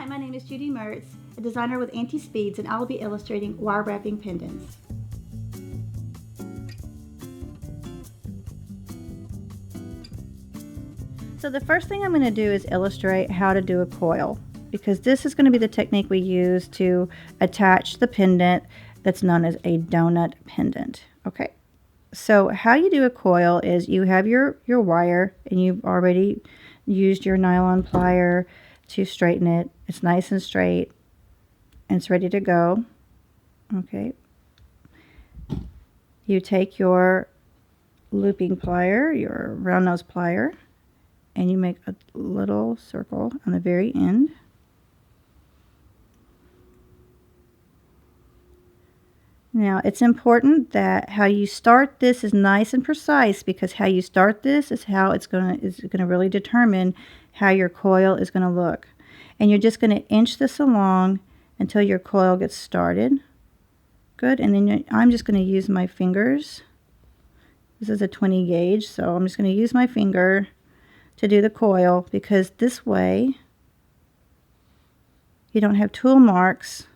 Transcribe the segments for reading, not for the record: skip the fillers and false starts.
my name is Judy Mertz, a designer with Anti-Speeds, and I will be illustrating wire wrapping pendants. So the first thing I'm going to do is illustrate how to do a coil, because this is going to be the technique we use to attach the pendant that's known as a donut pendant. Okay, so how you do a coil is you have your wire, and you've already used your nylon plier to straighten it. It's nice and straight and it's ready to go. Okay, you take your looping plier, your round nose plier, and you make a little circle on the very end. Now it's important that how you start this is nice and precise, because how you start this is how it's gonna really determine how your coil is gonna look. And you're just gonna inch this along until your coil gets started. Good, and then I'm just gonna use my fingers. This is a 20 gauge, so I'm just gonna use my finger to do the coil, because this way you don't have tool marks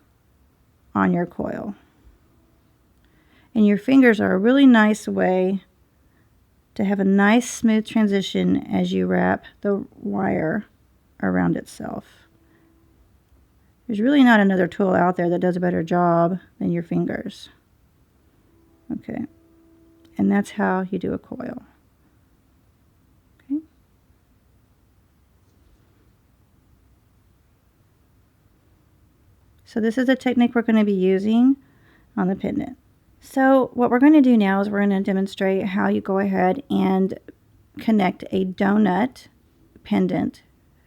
on your coil. And your fingers are a really nice way to have a nice smooth transition as you wrap the wire around itself. There's really not another tool out there that does a better job than your fingers. Okay, and that's how you do a coil. Okay. So this is a technique we're going to be using on the pendant. So what we're going to do now is we're going to demonstrate how you go ahead and connect a donut pendant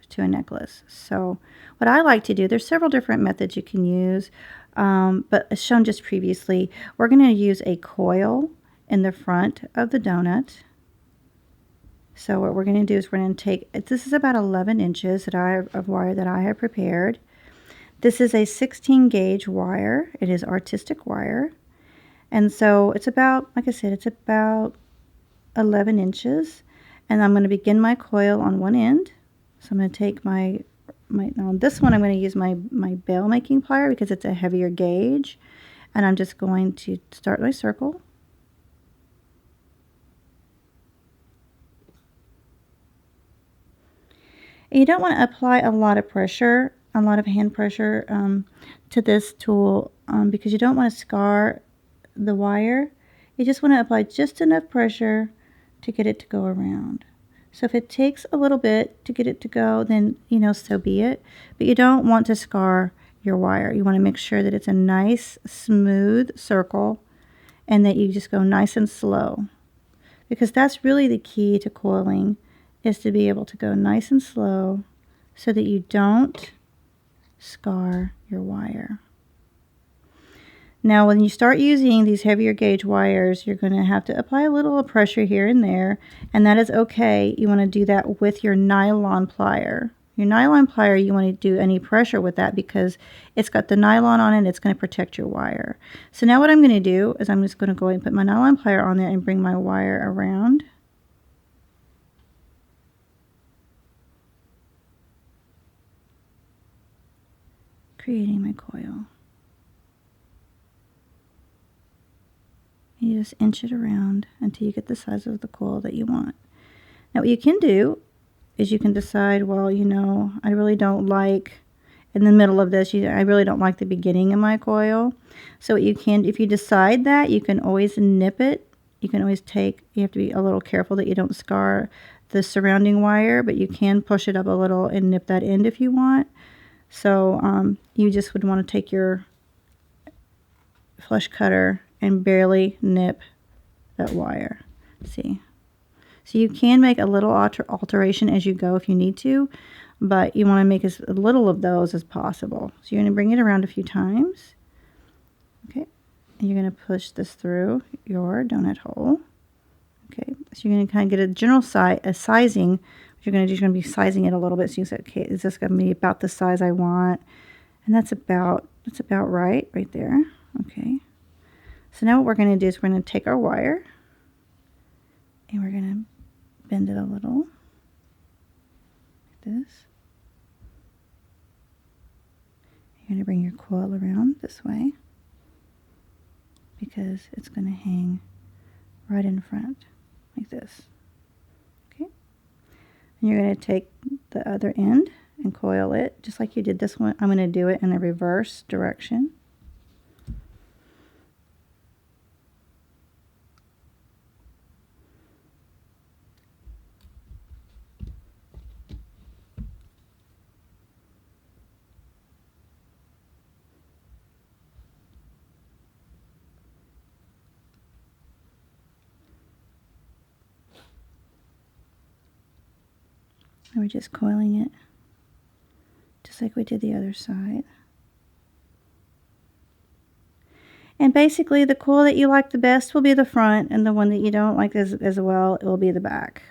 to a necklace. So what I like to do, there's several different methods you can use, but as shown just previously, we're going to use a coil in the front of the donut. So what we're going to do is we're going to take, this is about 11 inches of wire that I have prepared. This is a 16 gauge wire. It is artistic wire. And so it's about, like I said, it's about 11 inches. And I'm going to begin my coil on one end. So I'm going to take now on this one I'm going to use my bail making plier because it's a heavier gauge. And I'm just going to start my circle. And you don't want to apply a lot of pressure, a lot of hand pressure to this tool because you don't want to scar the wire. You just want to apply just enough pressure to get it to go around. So if it takes a little bit to get it to go, then so be it. But you don't want to scar your wire. You want to make sure that it's a nice smooth circle and that you just go nice and slow, because that's really the key to coiling, is to be able to go nice and slow so that you don't scar your wire. Now when you start using these heavier gauge wires, you're going to have to apply a little pressure here and there, and that is okay. You want to do that with your nylon plier. Your nylon plier, you want to do any pressure with that because it's got the nylon on it, it's going to protect your wire. So now what I'm going to do is I'm just going to go ahead and put my nylon plier on there and bring my wire around. Creating my coil. You just inch it around until you get the size of the coil that you want. Now what you can do is you can decide, well, I really don't like, in the middle of this, I really don't like the beginning of my coil. So what you can, if you decide that, you can always nip it. You can always you have to be a little careful that you don't scar the surrounding wire, but you can push it up a little and nip that end if you want. So you just would want to take your flush cutter and barely nip that wire. See? So you can make a little alteration as you go if you need to, but you want to make as little of those as possible. So you're going to bring it around a few times. Okay. And you're going to push this through your donut hole. Okay. So you're going to kind of get a general sizing. What you're going to do is you're going to be sizing it a little bit. So you say, okay, is this going to be about the size I want? And that's about right there. Okay. So now what we're going to do is we're going to take our wire and we're going to bend it a little, like this. going to bring your coil around this way because it's going to hang right in front like this. Okay. And you're going to take the other end and coil it just like you did this one. I'm going to do it in the reverse direction. And we're just coiling it just like we did the other side. And basically the coil that you like the best will be the front, and the one that you don't like as well, it will be the back.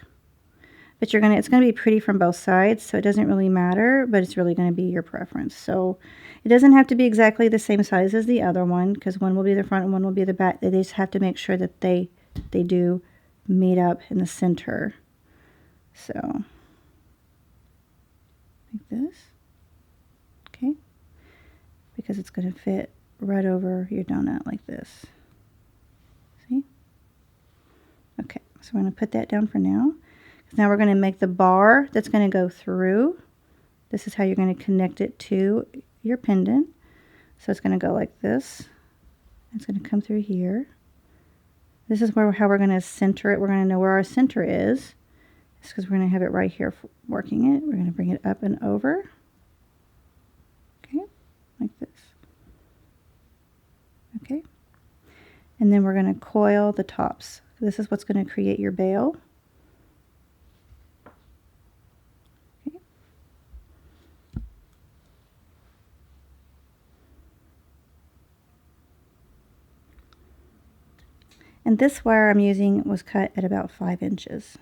But it's going to be pretty from both sides, so it doesn't really matter, but it's really going to be your preference. So it doesn't have to be exactly the same size as the other one, because one will be the front and one will be the back. They just have to make sure that they do meet up in the center. So like this, okay, because it's going to fit right over your donut like this. See? Okay, so we're going to put that down for now. Now we're going to make the bar that's going to go through. This is how you're going to connect it to your pendant. So it's going to go like this. It's going to come through here. This is how we're going to center it. We're going to know where our center is. It's because we're going to have it right here working it. We're going to bring it up and over. Okay, like this. Okay. And then we're going to coil the tops. This is what's going to create your bail. Okay. And this wire I'm using was cut at about 5 inches.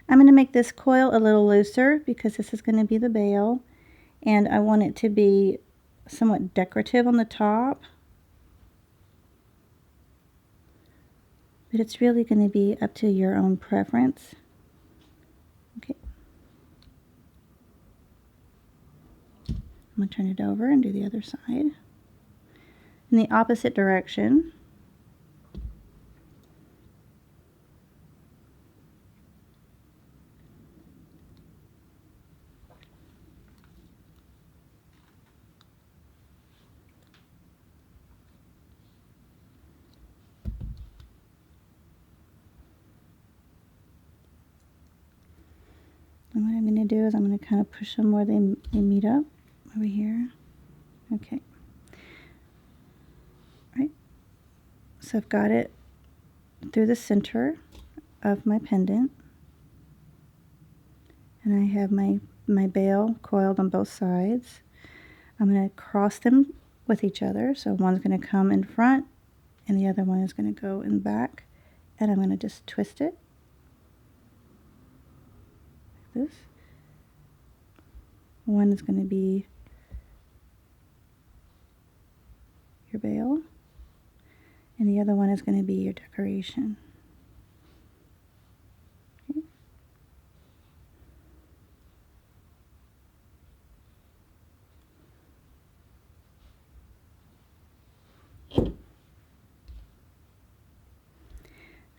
I'm going to make this coil a little looser because this is going to be the bail, and I want it to be somewhat decorative on the top, but it's really going to be up to your own preference. Okay, I'm going to turn it over and do the other side in the opposite direction. And what I'm going to do is I'm going to kind of push them where they meet up over here. Okay. Right. So I've got it through the center of my pendant. And I have my bail coiled on both sides. I'm going to cross them with each other. So one's going to come in front and the other one is going to go in back. And I'm going to just twist it. This. One is going to be your bail, and the other one is going to be your decoration. Okay.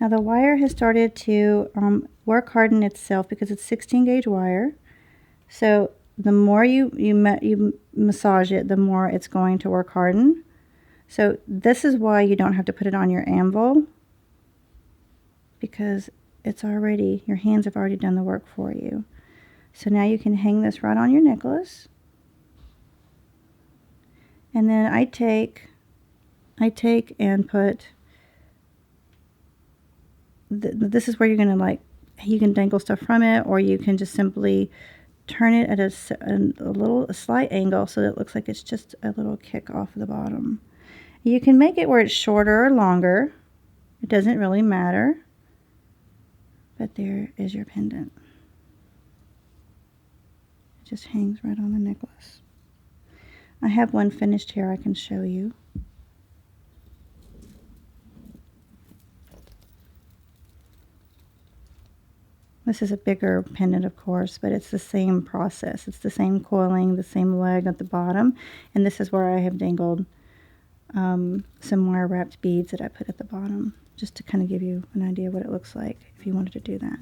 Now the wire has started to work harden itself because it's 16 gauge wire. So the more you massage it, the more it's going to work harden. So this is why you don't have to put it on your anvil, because it's already, your hands have already done the work for you. So now you can hang this right on your necklace. And then I take and put, this is where you're going to you can dangle stuff from it, or you can just simply turn it at a slight angle so that it looks like it's just a little kick off the bottom. You can make it where it's shorter or longer. It doesn't really matter. But there is your pendant. It just hangs right on the necklace. I have one finished here I can show you. This is a bigger pendant, of course, but it's the same process. It's the same coiling, the same leg at the bottom. And this is where I have dangled some wire wrapped beads that I put at the bottom, just to kind of give you an idea what it looks like if you wanted to do that.